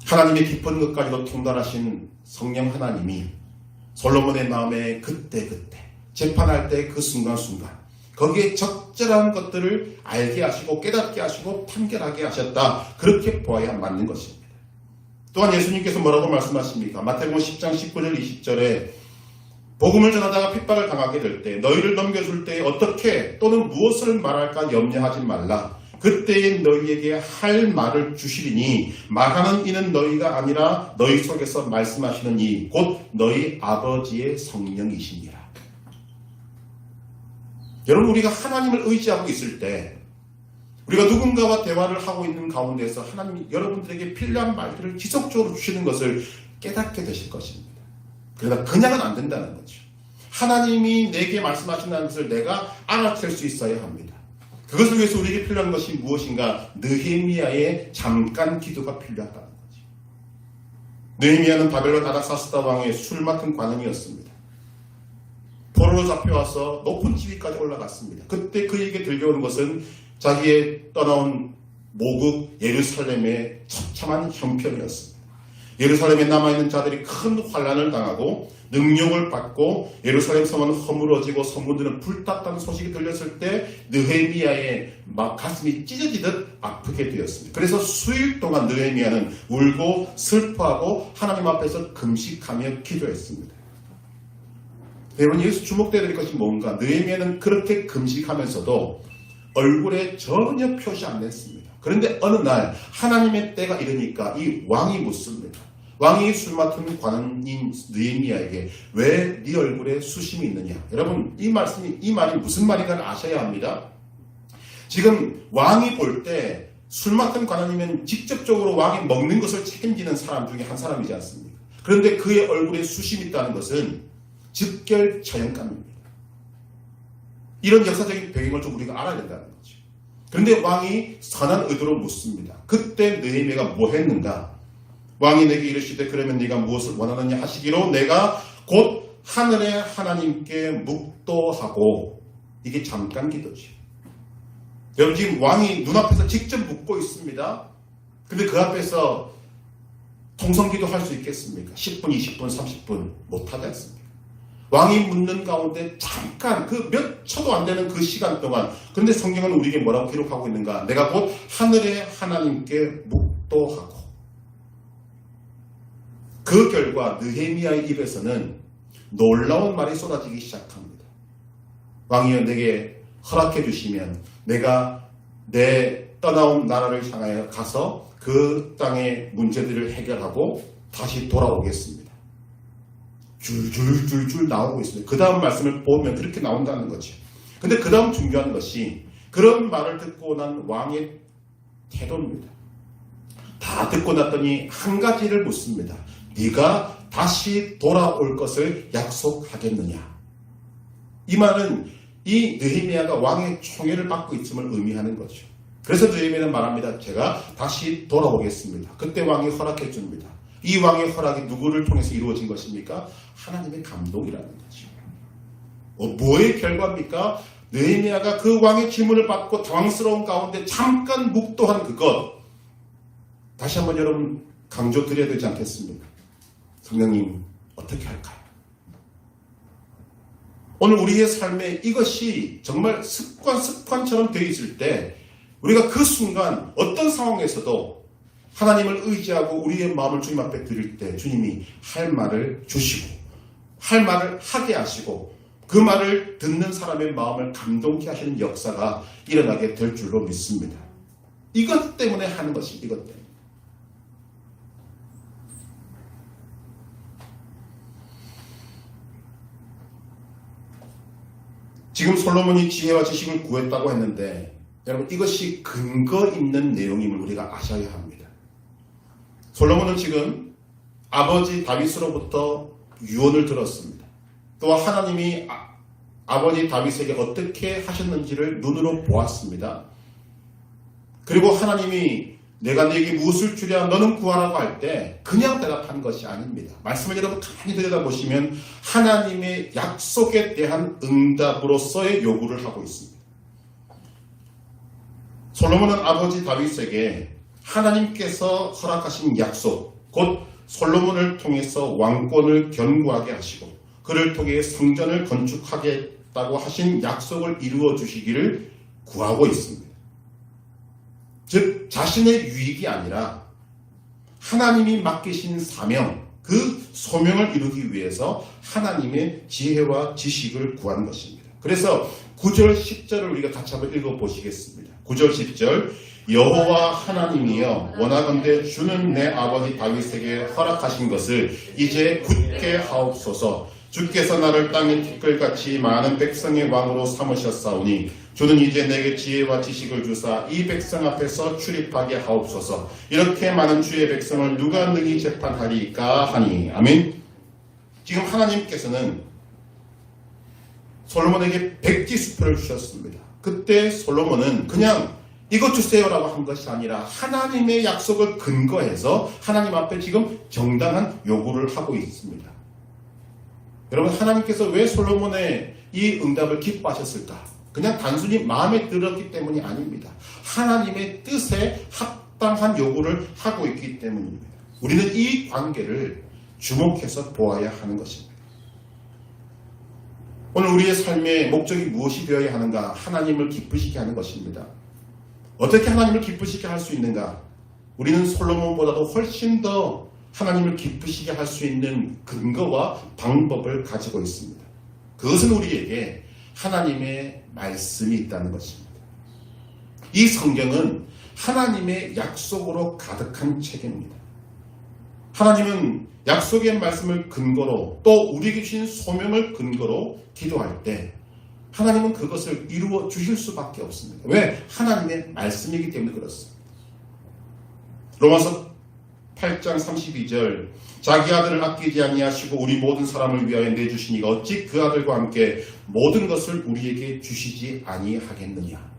하나님의 깊은 것까지도 통달하신 성령 하나님이 솔로몬의 마음에 그때그때 재판할 때 그 순간순간 거기에 적절한 것들을 알게 하시고 깨닫게 하시고 판결하게 하셨다. 그렇게 보아야 맞는 것입니다. 또한 예수님께서 뭐라고 말씀하십니까? 마태복음 10장 19절 20절에 복음을 전하다가 핍박을 당하게 될 때 너희를 넘겨줄 때 어떻게 또는 무엇을 말할까 염려하지 말라. 그때에 너희에게 할 말을 주시리니 말하는 이는 너희가 아니라 너희 속에서 말씀하시는 이 곧 너희 아버지의 성령이시니라. 여러분 우리가 하나님을 의지하고 있을 때 우리가 누군가와 대화를 하고 있는 가운데서 하나님이 여러분들에게 필요한 말들을 지속적으로 주시는 것을 깨닫게 되실 것입니다. 그러나 그냥은 안 된다는 거죠. 하나님이 내게 말씀하신다는 것을 내가 알아챌 수 있어야 합니다. 그것을 위해서 우리에게 필요한 것이 무엇인가? 느헤미야의 잠깐 기도가 필요하다는 거죠. 느헤미야는 바벨론 아닥사스다 왕의 술 맡은 관원이었습니다. 포로로 잡혀와서 높은 지위까지 올라갔습니다. 그때 그에게 들려온 것은 자기의 떠나온 모국 예루살렘의 처참한 형편이었습니다. 예루살렘에 남아있는 자들이 큰 환란을 당하고 능욕을 받고 예루살렘 성은 허물어지고 성문들은 불탔다는 소식이 들렸을 때 느헤미야의 막 가슴이 찢어지듯 아프게 되었습니다. 그래서 수일 동안 느헤미야는 울고 슬퍼하고 하나님 앞에서 금식하며 기도했습니다. 여러분, 여기서 주목되어야 될 것이 뭔가? 느헤미야는 그렇게 금식하면서도 얼굴에 전혀 표시 안 냈습니다. 그런데 어느 날 하나님의 때가 이르니까 이 왕이 묻습니다. 왕이 술 맡은 관원인 느헤미야에게 왜 네 얼굴에 수심이 있느냐? 여러분, 이 말이 무슨 말인가를 아셔야 합니다. 지금 왕이 볼 때 술 맡은 관원이면 직접적으로 왕이 먹는 것을 책임지는 사람 중에 한 사람이지 않습니까? 그런데 그의 얼굴에 수심이 있다는 것은 즉결 처형감입니다. 이런 역사적인 배경을 좀 우리가 알아야 된다는 거죠. 그런데 왕이 선한 의도로 묻습니다. 그때 느헤미야가 뭐 했는가? 왕이 내게 이르시되 그러면 네가 무엇을 원하느냐 하시기로 내가 곧 하늘의 하나님께 묵도하고, 이게 잠깐 기도죠. 여러분, 지금 왕이 눈앞에서 직접 묵고 있습니다. 근데 그 앞에서 통성기도 할 수 있겠습니까? 10분, 20분, 30분 못하지 않습니까? 왕이 묻는 가운데 잠깐 그 몇 초도 안 되는 그 시간 동안, 그런데 성경은 우리에게 뭐라고 기록하고 있는가? 내가 곧 하늘의 하나님께 묵도하고. 그 결과 느헤미야의 입에서는 놀라운 말이 쏟아지기 시작합니다. 왕이여, 내게 허락해 주시면 내가 내 떠나온 나라를 향하여 가서 그 땅의 문제들을 해결하고 다시 돌아오겠습니다. 줄줄줄줄 나오고 있습니다. 그 다음 말씀을 보면 그렇게 나온다는 거죠. 근데 그 다음 중요한 것이 그런 말을 듣고 난 왕의 태도입니다. 다 듣고 났더니 한 가지를 묻습니다. 네가 다시 돌아올 것을 약속하겠느냐? 이 말은 이 느헤미야가 왕의 총애를 받고 있음을 의미하는 거죠. 그래서 느헤미야는 말합니다. 제가 다시 돌아오겠습니다. 그때 왕이 허락해 줍니다. 이 왕의 허락이 누구를 통해서 이루어진 것입니까? 하나님의 감동이라는 거죠. 뭐의 결과입니까? 느헤미야가 그 왕의 질문을 받고 당황스러운 가운데 잠깐 묵도한 그것. 다시 한번 여러분 강조드려야 되지 않겠습니까? 성령님, 어떻게 할까요? 오늘 우리의 삶에 이것이 정말 습관처럼 되어 있을 때 우리가 그 순간 어떤 상황에서도 하나님을 의지하고 우리의 마음을 주님 앞에 드릴 때 주님이 할 말을 주시고 할 말을 하게 하시고 그 말을 듣는 사람의 마음을 감동케 하시는 역사가 일어나게 될 줄로 믿습니다. 이것 때문에 하는 것이 이것 때문에. 지금 솔로몬이 지혜와 지식을 구했다고 했는데 여러분, 이것이 근거 있는 내용임을 우리가 아셔야 합니다. 솔로몬은 지금 아버지 다윗으로부터 유언을 들었습니다. 또 하나님이 아버지 다윗에게 어떻게 하셨는지를 눈으로 보았습니다. 그리고 하나님이 내가 네게 무엇을 주랴 너는 구하라고 할 때 그냥 대답한 것이 아닙니다. 말씀을 여러분 가만히 들여다보시면 하나님의 약속에 대한 응답으로서의 요구를 하고 있습니다. 솔로몬은 아버지 다윗에게 하나님께서 허락하신 약속, 곧 솔로몬을 통해서 왕권을 견고하게 하시고 그를 통해 성전을 건축하겠다고 하신 약속을 이루어 주시기를 구하고 있습니다. 즉 자신의 유익이 아니라 하나님이 맡기신 사명, 그 소명을 이루기 위해서 하나님의 지혜와 지식을 구한 것입니다. 그래서 9절 10절을 우리가 같이 한번 읽어보시겠습니다. 9절 10절 여호와 하나님이여 원하건대 주는 내 아버지 다윗에게 허락하신 것을 이제 굳게 하옵소서. 주께서 나를 땅의 티끌같이 많은 백성의 왕으로 삼으셨사오니 주는 이제 내게 지혜와 지식을 주사 이 백성 앞에서 출입하게 하옵소서. 이렇게 많은 주의 백성을 누가 능히 재판하리까 하니. 아멘. 지금 하나님께서는 솔로몬에게 백지수표를 주셨습니다. 그때 솔로몬은 그냥 이것 주세요라고 한 것이 아니라 하나님의 약속을 근거해서 하나님 앞에 지금 정당한 요구를 하고 있습니다. 여러분, 하나님께서 왜 솔로몬의 이 응답을 기뻐하셨을까? 그냥 단순히 마음에 들었기 때문이 아닙니다. 하나님의 뜻에 합당한 요구를 하고 있기 때문입니다. 우리는 이 관계를 주목해서 보아야 하는 것입니다. 오늘 우리의 삶의 목적이 무엇이 되어야 하는가? 하나님을 기쁘시게 하는 것입니다. 어떻게 하나님을 기쁘시게 할 수 있는가? 우리는 솔로몬보다도 훨씬 더 하나님을 기쁘시게 할 수 있는 근거와 방법을 가지고 있습니다. 그것은 우리에게 하나님의 말씀이 있다는 것입니다. 이 성경은 하나님의 약속으로 가득한 책입니다. 하나님은 약속의 말씀을 근거로 또 우리에게 주신 소명을 근거로 기도할 때 하나님은 그것을 이루어 주실 수밖에 없습니다. 왜? 하나님의 말씀이기 때문에 그렇습니다. 로마서 8장 32절 자기 아들을 아끼지 아니하시고 우리 모든 사람을 위하여 내주시니가 어찌 그 아들과 함께 모든 것을 우리에게 주시지 아니하겠느냐.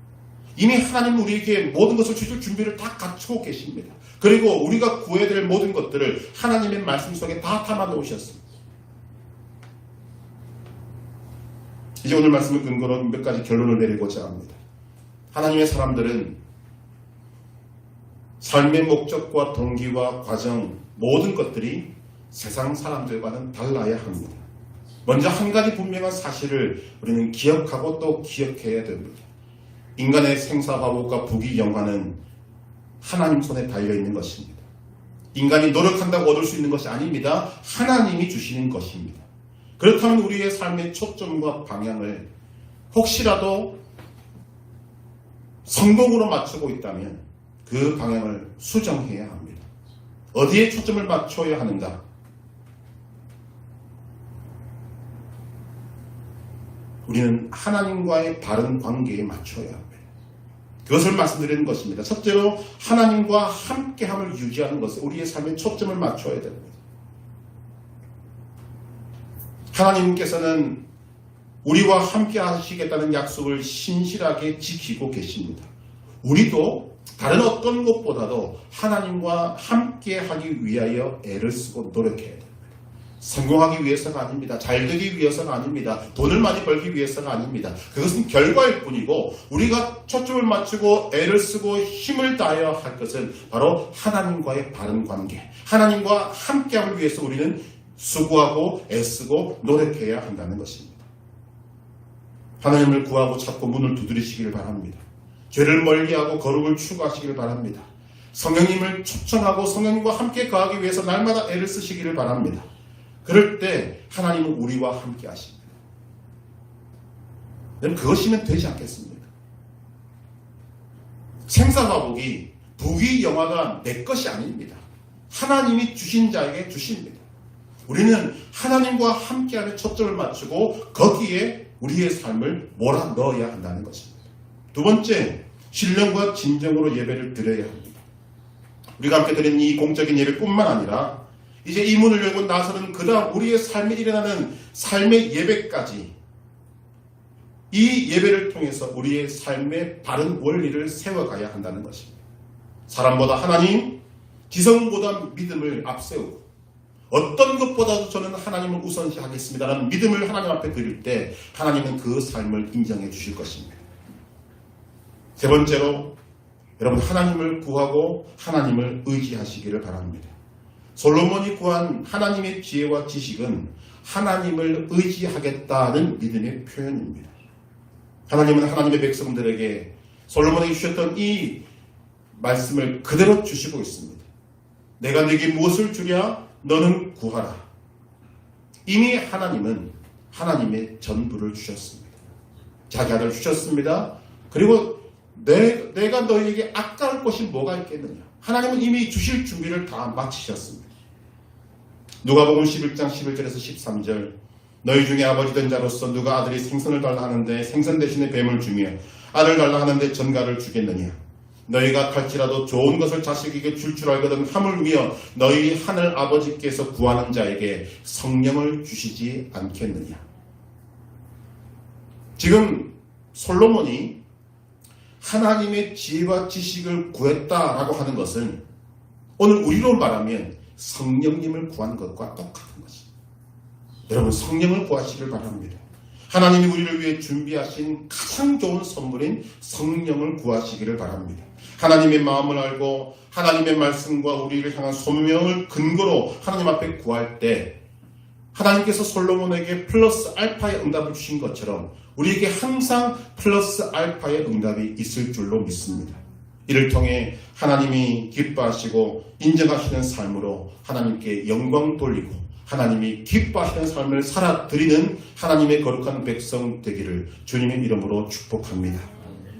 이미 하나님은 우리에게 모든 것을 주실 준비를 다 갖추고 계십니다. 그리고 우리가 구해야 될 모든 것들을 하나님의 말씀 속에 다 담아 놓으셨습니다. 이제 오늘 말씀을 근거로 몇 가지 결론을 내리고자 합니다. 하나님의 사람들은 삶의 목적과 동기와 과정 모든 것들이 세상 사람들과는 달라야 합니다. 먼저 한 가지 분명한 사실을 우리는 기억하고 또 기억해야 됩니다. 인간의 생사화복과 부귀영화는 하나님 손에 달려있는 것입니다. 인간이 노력한다고 얻을 수 있는 것이 아닙니다. 하나님이 주시는 것입니다. 그렇다면 우리의 삶의 초점과 방향을 혹시라도 성공으로 맞추고 있다면 그 방향을 수정해야 합니다. 어디에 초점을 맞춰야 하는가? 우리는 하나님과의 바른 관계에 맞춰야 합니다. 그것을 말씀드리는 것입니다. 첫째로 하나님과 함께함을 유지하는 것에 우리의 삶의 초점을 맞춰야 됩니다. 하나님께서는 우리와 함께 하시겠다는 약속을 신실하게 지키고 계십니다. 우리도 다른 어떤 것보다도 하나님과 함께 하기 위하여 애를 쓰고 노력해야 됩니다. 성공하기 위해서가 아닙니다. 잘 되기 위해서가 아닙니다. 돈을 많이 벌기 위해서가 아닙니다. 그것은 결과일 뿐이고 우리가 초점을 맞추고 애를 쓰고 힘을 다해야 할 것은 바로 하나님과의 바른 관계, 하나님과 함께함을 위해서 우리는 수고하고 애쓰고 노력해야 한다는 것입니다. 하나님을 구하고 찾고 문을 두드리시기를 바랍니다. 죄를 멀리하고 거룩을 추구하시기를 바랍니다. 성령님을 초청하고 성령님과 함께 거하기 위해서 날마다 애를 쓰시기를 바랍니다. 그럴 때 하나님은 우리와 함께 하십니다. 그것이면 되지 않겠습니까? 생사화복이 부귀영화가 내 것이 아닙니다. 하나님이 주신 자에게 주십니다. 우리는 하나님과 함께하는 초점을 맞추고 거기에 우리의 삶을 몰아넣어야 한다는 것입니다. 두 번째, 신령과 진정으로 예배를 드려야 합니다. 우리가 함께 드리는 이 공적인 예배뿐만 아니라 이제 이 문을 열고 나서는 그 다음 우리의 삶에 일어나는 삶의 예배까지 이 예배를 통해서 우리의 삶의 바른 원리를 세워가야 한다는 것입니다. 사람보다 하나님, 지성보다 믿음을 앞세우고 어떤 것보다도 저는 하나님을 우선시하겠습니다라는 믿음을 하나님 앞에 드릴 때 하나님은 그 삶을 인정해 주실 것입니다. 세 번째로 여러분 하나님을 구하고 하나님을 의지하시기를 바랍니다. 솔로몬이 구한 하나님의 지혜와 지식은 하나님을 의지하겠다는 믿음의 표현입니다. 하나님은 하나님의 백성들에게 솔로몬에게 주셨던 이 말씀을 그대로 주시고 있습니다. 내가 네게 무엇을 주랴? 너는 구하라. 이미 하나님은 하나님의 전부를 주셨습니다. 자기 아들 주셨습니다. 그리고 내가 너희에게 아까울 것이 뭐가 있겠느냐? 하나님은 이미 주실 준비를 다 마치셨습니다. 누가복음 11장 11절에서 13절 너희 중에 아버지 된 자로서 누가 아들이 생선을 달라 하는데 생선 대신에 뱀을 주며 알을 달라 하는데 전갈을 주겠느냐? 너희가 갈지라도 좋은 것을 자식에게 줄 알거든 하물며 너희 하늘 아버지께서 구하는 자에게 성령을 주시지 않겠느냐? 지금 솔로몬이 하나님의 지혜와 지식을 구했다라고 하는 것은 오늘 우리로 말하면 성령님을 구한 것과 똑같은 것입니다. 여러분 성령을 구하시길 바랍니다. 하나님이 우리를 위해 준비하신 가장 좋은 선물인 성령을 구하시기를 바랍니다. 하나님의 마음을 알고 하나님의 말씀과 우리를 향한 소명을 근거로 하나님 앞에 구할 때 하나님께서 솔로몬에게 플러스 알파의 응답을 주신 것처럼 우리에게 항상 플러스 알파의 응답이 있을 줄로 믿습니다. 이를 통해 하나님이 기뻐하시고 인정하시는 삶으로 하나님께 영광 돌리고 하나님이 기뻐하시는 삶을 살아드리는 하나님의 거룩한 백성 되기를 주님의 이름으로 축복합니다.